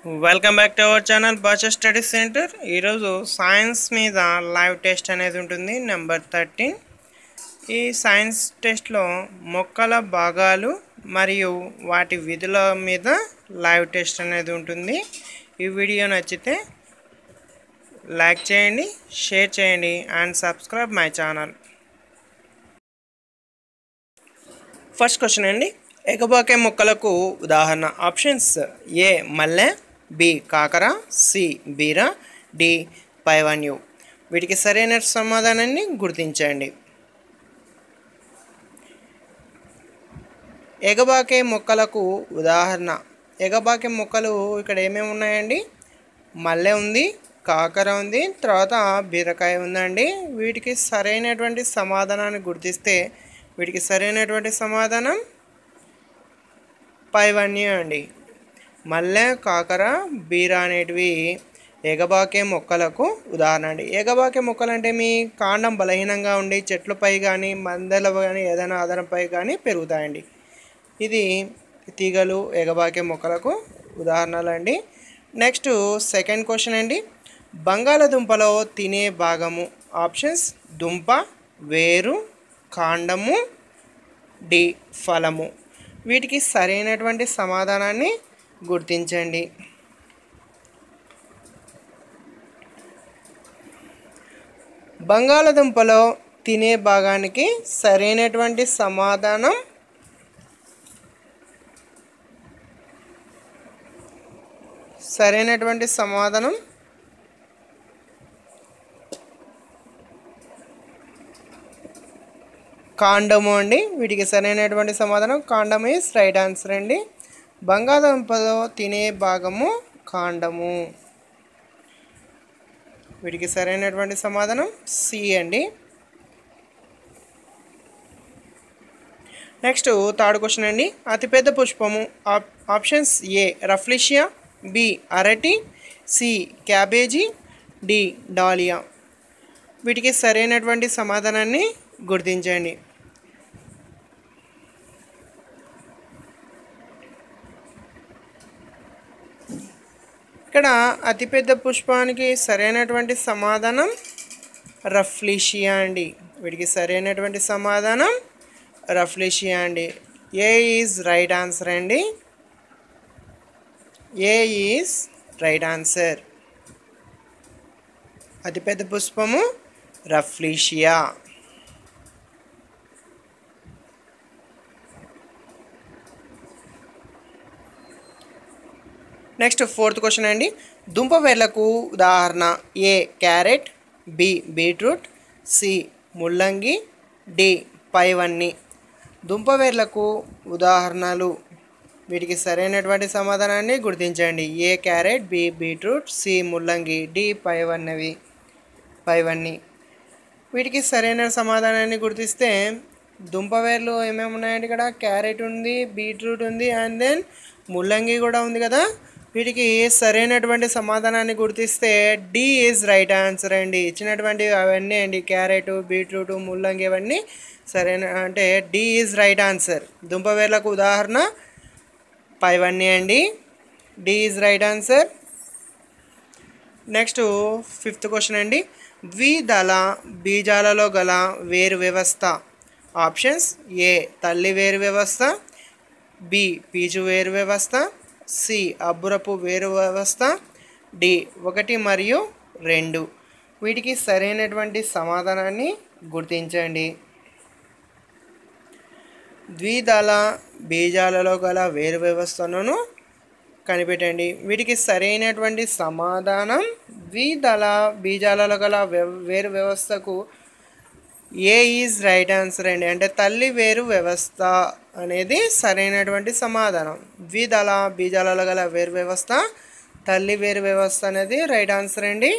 Welcome back to our channel భాషా study centre. ఈరోజు science మీద లైవ్ టెస్ట్ అనేది ఉంటుంది, నెంబర్ 13. ఈ సైన్స్ టెస్ట్లో మొక్కల భాగాలు మరియు వాటి విధుల మీద లైవ్ టెస్ట్ అనేది ఉంటుంది. ఈ వీడియో నచ్చితే లైక్ చేయండి, షేర్ చేయండి and subscribe my channel. First question అండి, ఎగబాకే మొక్కలకు ఉదాహరణ. ఆప్షన్స్: ఏ మల్లె, బి కాకర, సి బీర, డి పైవన్యు. వీటికి సరైన సమాధానాన్ని గుర్తించండి. ఎగబాకే మొక్కలకు ఉదాహరణ. ఎగబాకే మొక్కలు ఇక్కడ ఏమేమి ఉన్నాయండి? మల్లె ఉంది, కాకర ఉంది, తర్వాత బీరకాయ ఉందండి. వీటికి సరైనటువంటి సమాధానాన్ని గుర్తిస్తే వీటికి సరైనటువంటి సమాధానం పైవన్యు అండి. మల్లె, కాకర, బీర అనేటివి ఎగబాకే మొక్కలకు ఉదాహరణ అండి. ఎగబాకే మొక్కలు అంటే మీ కాండం బలహీనంగా ఉండి చెట్లపై కానీ మందల కానీ ఏదైనా ఆధారంపై కానీ పెరుగుతాయండి. ఇది తీగలు ఎగబాకే మొక్కలకు ఉదాహరణలు అండి. నెక్స్ట్ సెకండ్ క్వశ్చన్ అండి, బంగాళదుంపలో తినే భాగము. ఆప్షన్స్: దుంప, వేరు, కాండము, డి ఫలము. వీటికి సరైనటువంటి సమాధానాన్ని గుర్తించండి. బంగాళదుంపలో తినే భాగానికి సరైనటువంటి సమాధానం కాండము అండి. వీటికి సరైనటువంటి సమాధానం కాండము ఈజ్ రైట్ ఆన్సర్ అండి. బంగాళదుంపలో తినే భాగము కాండము. వీటికి సరైనటువంటి సమాధానం సి అండి. నెక్స్ట్ థర్డ్ క్వశ్చన్ అండి, అతిపెద్ద పుష్పము. ఆప్షన్స్: ఏ రఫ్లిషియా, బి అరటి, సి క్యాబేజీ, డి డాలియా. వీటికి సరైనటువంటి సమాధానాన్ని గుర్తించండి. ఇక్కడ అతిపెద్ద పుష్పానికి సరైనటువంటి సమాధానం రఫ్లిషియా అండి. వీటికి సరైనటువంటి సమాధానం రఫ్లిషియా అండి. ఏ ఈజ్ రైట్ ఆన్సర్ అండి. ఏ ఈజ్ రైట్ ఆన్సర్. అతిపెద్ద పుష్పము రఫ్లిషియా. నెక్స్ట్ ఫోర్త్ క్వశ్చన్ అండి, దుంప వేర్లకు ఉదాహరణ. ఏ క్యారెట్, బి బీట్రూట్, సి ముల్లంగి, డి పైవన్నీ. దుంప వేర్లకు ఉదాహరణలు. వీటికి సరైనటువంటి సమాధానాన్ని గుర్తించండి. ఏ క్యారెట్, బి బీట్రూట్, సి ముల్లంగి, డి పైవన్నీ. వీటికి సరైన సమాధానాన్ని గుర్తిస్తే దుంపవేర్లు ఏమేమి ఉన్నాయండి? ఇక్కడ క్యారెట్ ఉంది, బీట్రూట్ ఉంది, అండ్ దెన్ ముల్లంగి కూడా ఉంది కదా. వీటికి సరైనటువంటి సమాధానాన్ని గుర్తిస్తే డి ఈజ్ రైట్ ఆన్సర్ అండి. ఇచ్చినటువంటి అవన్నీ అండి, క్యారెట్, బీట్రూట్, ముల్లంగి, ఇవన్నీ సరైన అంటే డి ఈజ్ రైట్ ఆన్సర్. దుంపవేర్లకు ఉదాహరణ పైవన్నీ అండి. D is right answer. Next fifth question అండి, ద్విదళ బీజాలలో గల వేరు వ్యవస్థ. ఆప్షన్స్: ఏ తల్లి వేరు వ్యవస్థ, బి పీచు వేరు వ్యవస్థ, సి అబ్బురపు వేరు వ్యవస్థ, డి 1 మరియు 2. వీటికి సరైనటువంటి సమాధానాన్ని గుర్తించండి. ద్విదళ బీజాలలో గల వేరు వ్యవస్థను కనిపెట్టండి. వీటికి సరైనటువంటి సమాధానం ద్విదళ బీజాలలో గల వేరు వ్యవస్థకు ఏ ఈజ్ రైట్ ఆన్సర్ అండి. అంటే తల్లి వేరు వ్యవస్థ అనేది సరైనటువంటి సమాధానం. ద్విదళ బీజాలలో గల వేరు వ్యవస్థ, తల్లి వేరు వ్యవస్థ అనేది రైట్ ఆన్సర్ అండి.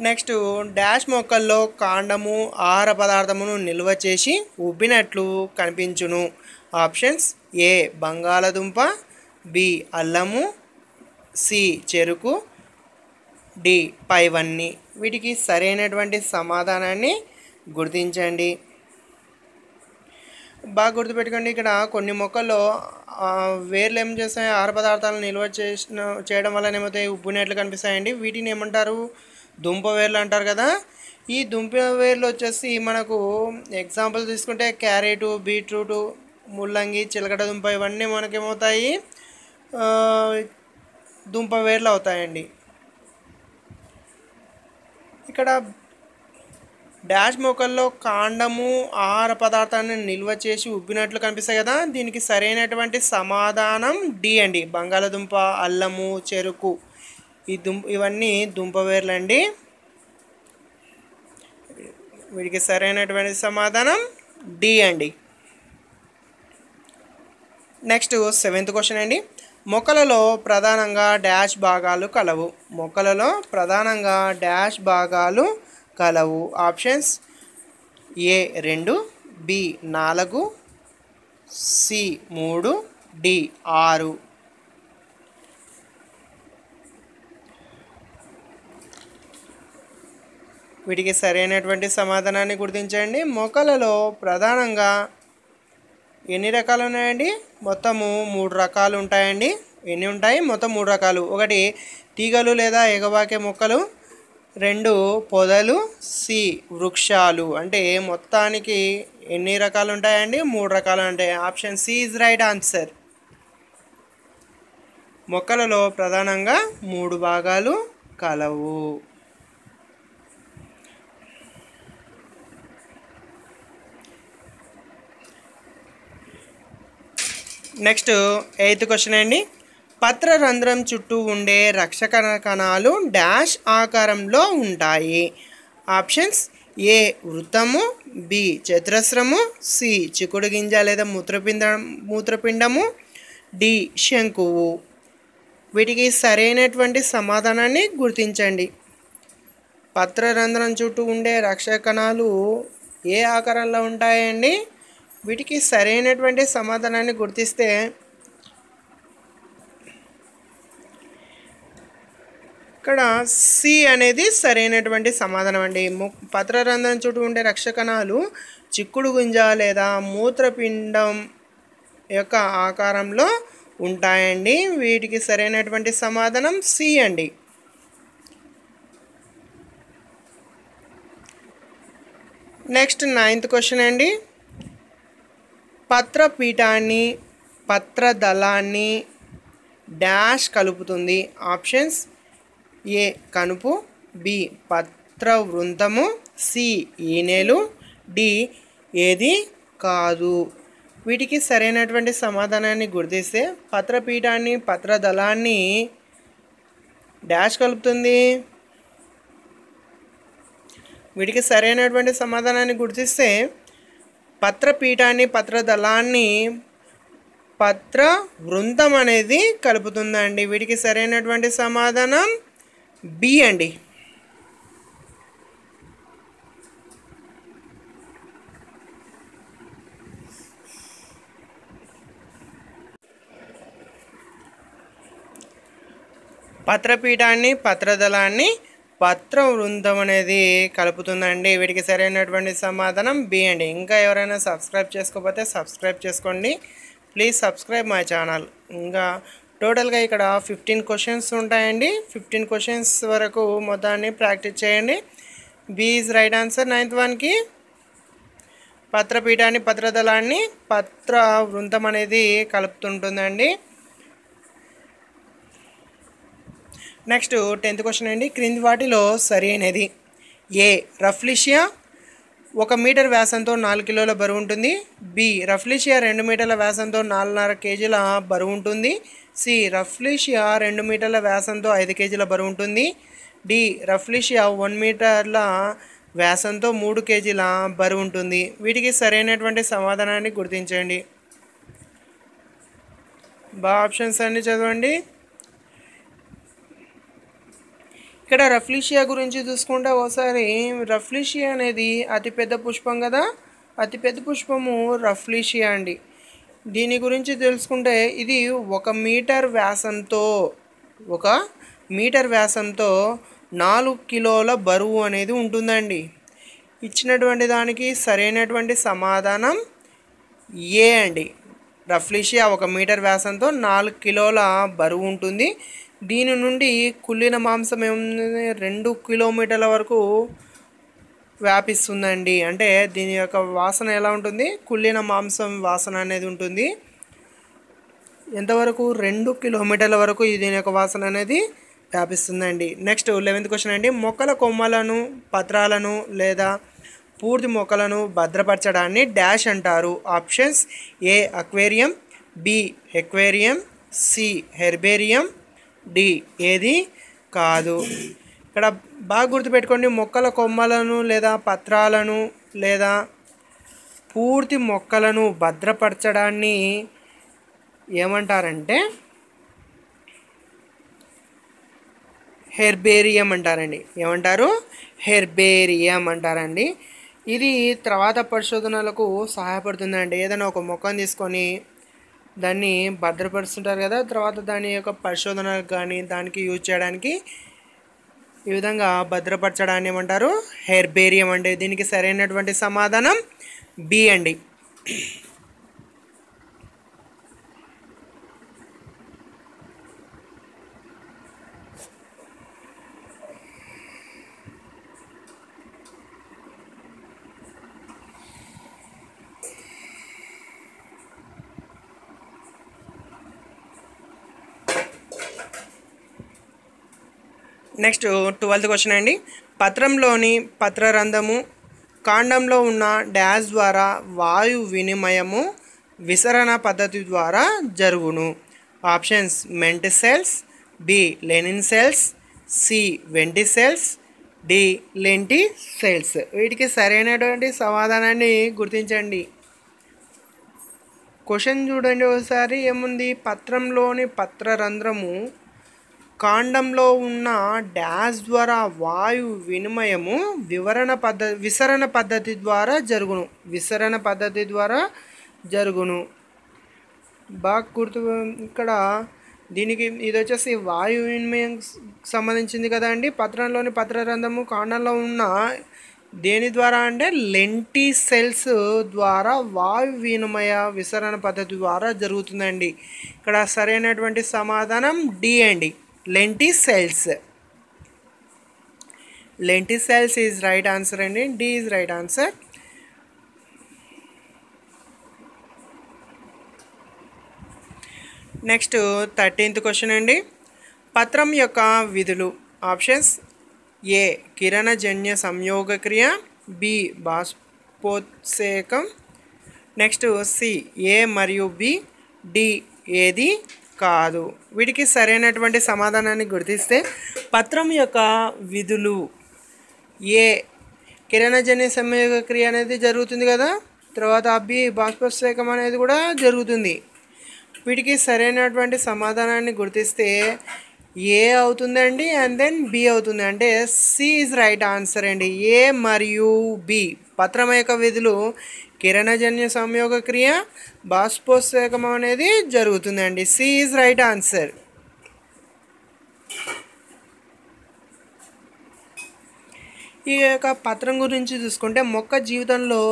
నెక్స్ట్ డాష్ మొక్కల్లో కాండము ఆహార పదార్థమును నిల్వ చేసి ఉబ్బినట్లు కనిపించును. ఆప్షన్స్: ఏ బంగాళదుంప, బి అల్లము, సి చెరుకు, డి పైవన్నీ. వీటికి సరైనటువంటి సమాధానాన్ని గుర్తించండి. బాగా గుర్తుపెట్టుకోండి. ఇక్కడ కొన్ని మొక్కల్లో వేర్లు ఏం చేస్తాయి, ఆహార పదార్థాలను నిల్వ చేయడం వల్ల ఏమవుతాయి, ఉబ్బునట్లు కనిపిస్తాయండి. వీటిని ఏమంటారు, దుంప వేర్లు అంటారు కదా. ఈ దుంప వేర్లు వచ్చేసి మనకు ఎగ్జాంపుల్ తీసుకుంటే క్యారెటు, బీట్రూటు, ముల్లంగి, చిలకడ దుంప ఇవన్నీ మనకేమవుతాయి, దుంప వేర్లు అవుతాయండి. ఇక్కడ డాష్ మొక్కల్లో కాండము ఆహార పదార్థాన్ని నిల్వ చేసి ఉబ్బినట్లు కనిపిస్తాయి కదా. దీనికి సరైనటువంటి సమాధానం డి అండి. బంగాళదుంప, అల్లము, చెరుకు ఇవన్నీ దుంప వేర్లు అండి. వీటికి సరైనటువంటి సమాధానం డి అండి. నెక్స్ట్ 7th క్వశ్చన్ అండి. మొక్కలలో ప్రధానంగా డాష్ భాగాలు కలవు. మొక్కలలో ప్రధానంగా డాష్ భాగాలు కలవు. Options A 2, B 4, C 3, D 6. వీటికి సరైనటువంటి సమాధానాన్ని గుర్తించండి. మొక్కలలో ప్రధానంగా ఎన్ని రకాలు ఉన్నాయండి, మొత్తము 3 రకాలు ఉంటాయండి. ఎన్ని ఉంటాయి, మొత్తం 3 రకాలు. 1 తీగలు లేదా ఎగబాకే మొక్కలు, 2 పొదలు, సి వృక్షాలు. అంటే మొత్తానికి ఎన్ని రకాలు ఉంటాయండి, 3 రకాలు ఉంటాయి. Option C is right answer. మొక్కలలో ప్రధానంగా 3 భాగాలు కలవు. నెక్స్ట్ 8th క్వశ్చన్ అండి. పత్రరంధ్రం చుట్టూ ఉండే రక్షక కణాలు డాష్ ఆకారంలో ఉంటాయి. ఆప్షన్స్ ఏ వృత్తము, బి చతురస్రము, సి చిక్కుడు గింజ లేదా మూత్రపిండము, డి శంకువు. వీటికి సరైనటువంటి సమాధానాన్ని గుర్తించండి. పత్రరంధ్రం చుట్టూ ఉండే రక్షక కణాలు ఏ ఆకారంలో ఉంటాయండి? వీటికి సరైనటువంటి సమాధానాన్ని గుర్తిస్తే ఇక్కడ సి అనేది సరైనటువంటి సమాధానం అండి. పత్రరంధ్రం చుట్టూ ఉండే రక్షక కణాలు చిక్కుడు గింజ లేదా మూత్రపిండం యొక్క ఆకారంలో ఉంటాయండి. వీటికి సరైనటువంటి సమాధానం సి అండి. నెక్స్ట్ 9th క్వశ్చన్ అండి. పత్రపీఠాన్ని పత్రదళాన్ని డాష్ కలుపుతుంది. ఆప్షన్స్ ఏ కనుపు, బి పత్రవృంతము, సి ఈనెలు, డి ఏది కాదు. వీటికి సరైనటువంటి సమాధానాన్ని గుర్తిస్తే పత్రపీఠాన్ని పత్రదళాన్ని డాష్ కలుపుతుంది. వీటికి సరైనటువంటి సమాధానాన్ని గుర్తిస్తే పత్రపీఠాన్ని పత్రదళాన్ని పత్రవృంతం అనేది కలుపుతుందండి. వీటికి సరైనటువంటి సమాధానం బి అండి. పత్రపీఠాన్ని పత్రదళాన్ని పత్రవృంతం అనేది కలుపుతుందండి. వీటికి సరైనటువంటి సమాధానం బి అండి. ఇంకా ఎవరైనా సబ్స్క్రైబ్ చేసుకోకపోతే సబ్స్క్రైబ్ చేసుకోండి. Please subscribe my channel. ఇంకా టోటల్గా ఇక్కడ 15 క్వశ్చన్స్ ఉంటాయండి. 15 క్వశ్చన్స్ వరకు మొత్తాన్ని ప్రాక్టీస్ చేయండి. B is right answer. 9th వన్కి పత్రపీఠాన్ని పత్రదళాన్ని పత్రవృంతం అనేది కలుపుతుంటుందండి. నెక్స్ట్ 10th క్వశ్చన్ అండి. క్రింది వాటిలో సరైనది ఏ రఫ్లిషియా 1 మీటర్ వ్యాసంతో 4 కిలోల బరువు ఉంటుంది. బి రఫ్లిషియా 2 మీటర్ల వ్యాసంతో 4.5 కేజీల బరువు ఉంటుంది. సి రఫ్లిషియా 2 మీటర్ల వ్యాసంతో 5 కేజీల బరువు ఉంటుంది. డి రఫ్లిషియా 1 మీటర్ల వ్యాసంతో 3 కేజీల బరువు ఉంటుంది. వీటికి సరైనటువంటి సమాధానాన్ని గుర్తించండి. ఆప్షన్స్ అన్ని చదవండి. ఇక్కడ రఫ్లిషియా గురించి చూసుకుంటే ఒకసారి రఫ్లిషియా అనేది అతిపెద్ద పుష్పం కదా. అతిపెద్ద పుష్పము రఫ్లిషియా అండి. దీని గురించి తెలుసుకుంటే ఇది 1 మీటర్ వ్యాసంతో 4 కిలోల బరువు అనేది ఉంటుందండి. ఇచ్చినటువంటి దానికి సరైనటువంటి సమాధానం ఏ అండి. రఫ్లీషియా 1 మీటర్ వ్యాసంతో 4 కిలోల బరువు ఉంటుంది. దీని నుండి కుళ్ళిన మాంసం ఏముంది 2 కిలోమీటర్ల వరకు వ్యాపిస్తుందండి. అంటే దీని యొక్క వాసన ఎలా ఉంటుంది, కుళ్ళిన మాంసం వాసన అనేది ఉంటుంది. ఎంతవరకు 2 కిలోమీటర్ల వరకు దీని యొక్క వాసన అనేది వ్యాపిస్తుందండి. నెక్స్ట్ 11th క్వశ్చన్ అండి. మొక్కల కొమ్మలను, పత్రాలను లేదా పూర్తి మొక్కలను భద్రపరచడాన్ని డాష్ అంటారు. Options A aquarium, B aquarium, C herbarium, D ఏది కాదు. ఇక్కడ బాగా గుర్తుపెట్టుకోండి, మొక్కల కొమ్మలను లేదా పత్రాలను లేదా పూర్తి మొక్కలను భద్రపరచడాన్ని ఏమంటారంటే హెర్బేరియం అంటారండి. ఏమంటారు? హెర్బేరియం అంటారండి. ఇది తర్వాత పరిశోధనలకు సహాయపడుతుందండి. ఏదైనా ఒక మొక్కను తీసుకొని దాన్ని భద్రపరుస్తుంటారు కదా, తర్వాత దాని యొక్క పరిశోధనకు కానీ దానికి యూజ్ చేయడానికి ఈ విధంగా భద్రపరచడాన్ని ఏమంటారు? హెర్బేరియం అండి. దీనికి సరైనటువంటి సమాధానం బి అండి. నెక్స్ట్ 12th క్వశ్చన్ అండి. పత్రంలోని పత్రరంధ్రము కాండంలో ఉన్న డాష్ ద్వారా వాయు వినిమయము విసరణ పద్ధతి ద్వారా జరుగును. ఆప్షన్స్ మెంట్ సెల్స్, బి లెనిన్ సెల్స్, సి వెంటి సెల్స్, డి లెంటి సెల్స్. వీటికి సరైనటువంటి సమాధానాన్ని గుర్తించండి. క్వశ్చన్ చూడండి ఒకసారి. ఏముంది? పత్రంలోని పత్రరంధ్రము కాండంలో ఉన్న డాష్ ద్వారా వాయు వినిమయము విసరణ పద్ధతి ద్వారా జరుగును. విసరణ పద్ధతి ద్వారా జరుగును. బాగా గుర్తు. ఇక్కడ దీనికి ఇది వచ్చేసి వాయు వినిమయం సంబంధించింది కదా అండి. పత్రంలోని పత్రరంధ్రము కాండంలో ఉన్న దేని ద్వారా అంటే లెంటి సెల్స్ ద్వారా వాయు వినిమయ విసరణ పద్ధతి ద్వారా జరుగుతుందండి. ఇక్కడ సరైనటువంటి సమాధానం డి అండి, lenticels. Lenticels is right answer అండి. D is right answer. Next 13th question అండి. పత్రం యొక్క విధులు. ఆప్షన్స్ ఏ కిరణజన్య సంయోగక్రియ, బి బాష్పోత్సేకం, నెక్స్ట్ సి ఏ మరియు బి, డి ఏది కాదు. వీటికి సరైనటువంటి సమాధానాన్ని గుర్తిస్తే పత్రం యొక్క విధులు ఏ కిరణజన్య సంయోగక్రియ అనేది జరుగుతుంది కదా, తర్వాత బి బాష్పోత్సేకం అనేది కూడా జరుగుతుంది. వీటికి సరైనటువంటి సమాధానాన్ని గుర్తిస్తే ఏ అవుతుందండి అండ్ దెన్ బి అవుతుంది. అంటే సి ఈజ్ రైట్ ఆన్సర్ అండి. ఏ మరియు బి పత్రం యొక్క విధులు కిరణజన్య సంయోగక్రియ, బాష్పోత్సేకం అనేది జరుగుతుందండి. C is right answer. ఈ యొక్క పత్రం గురించి చూసుకుంటే మొక్క జీవితంలో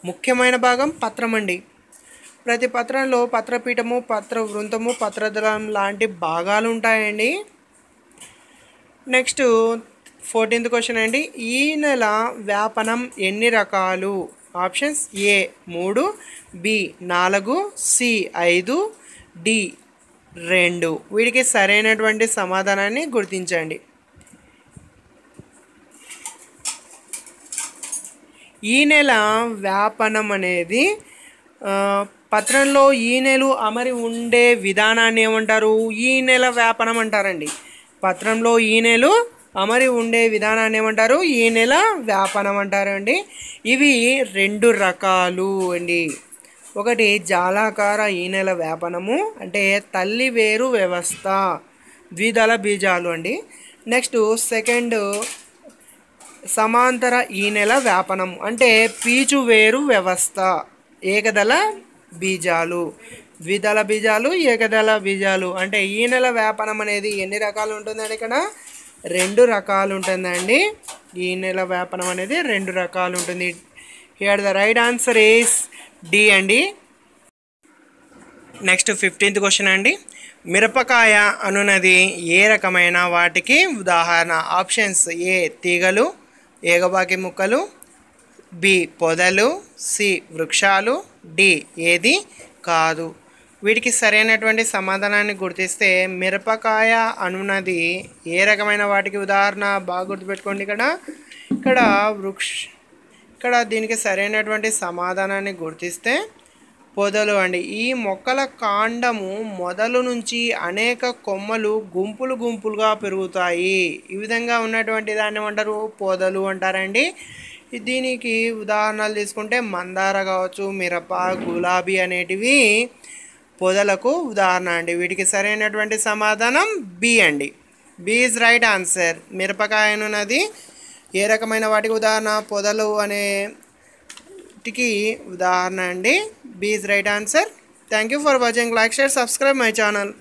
ముఖ్యమైన భాగం పత్రం అండి. ప్రతి పత్రంలో పత్రపీఠము, పత్ర వృంతము, పత్రదళం లాంటి భాగాలు ఉంటాయండి. నెక్స్ట్ 14th క్వశ్చన్ అండి. ఈ నెల వ్యాపనం ఎన్ని రకాలు? Options A 3, B 4, C 5, D 2. వీటికి సరైనటువంటి సమాధానాన్ని గుర్తించండి. ఈ నెల వ్యాపనం అనేది పత్రంలో ఈనెలు అమరి ఉండే విధానాన్ని ఏమంటారు? ఈ నెల వ్యాపనం అంటారండి. పత్రంలో ఈనెలు అమరి ఉండే విధానాన్ని ఏమంటారు? ఈ నెల వ్యాపనం అంటారండి. ఇవి 2 రకాలు అండి. ఒకటి జాలాకార ఈ నెల వ్యాపనము, అంటే తల్లి వేరు వ్యవస్థ, ద్విదళ బీజాలు అండి. నెక్స్ట్ సెకండ్ సమాంతర ఈ నెల వ్యాపనం, అంటే పీచు వేరు వ్యవస్థ, ఏకదళ బీజాలు, ద్విదళ బీజాలు, ఏకదళ బీజాలు. అంటే ఈ నెల వ్యాపనం అనేది ఎన్ని రకాలు ఉంటుందండి? ఇక్కడ 2 రకాలు ఉంటుందండి. ఈ నెల వ్యాపనం అనేది 2 రకాలు ఉంటుంది. Here the right answer is D అండి. నెక్స్ట్ 15th క్వశ్చన్ అండి. మిరపకాయ అనున్నది ఏ రకమైన వాటికి ఉదాహరణ? ఆప్షన్స్: ఏ తీగలు, ఏగబాకి ముక్కలు, బి పొదలు, సి వృక్షాలు, డి ఏది కాదు. వీటికి సరైనటువంటి సమాధానాన్ని గుర్తిస్తే మిరపకాయ అనున్నది ఏ రకమైన వాటికి ఉదాహరణ? బాగా గుర్తుపెట్టుకోండి. ఇక్కడ దీనికి సరైనటువంటి సమాధానాన్ని గుర్తిస్తే పొదలు అండి. ఈ మొక్కల కాండము మొదలు నుంచి అనేక కొమ్మలు గుంపులు గుంపులుగా పెరుగుతాయి. ఈ విధంగా ఉన్నటువంటి దాన్ని ఏమంటారు? పొదలు అంటారండి. దీనికి ఉదాహరణలు తీసుకుంటే మందార కావచ్చు, మిరప, గులాబీ అనేటివి పొదలకు ఉదాహరణ అండి. వీటికి సరైనటువంటి సమాధానం బి అండి. B is right answer. మిరపకాయ అనున్నది ఏ రకమైన వాటికి ఉదాహరణ? పొదలు అనేటికి ఉదాహరణ అండి. B is right answer. Thank you for watching. Like, share, subscribe my channel.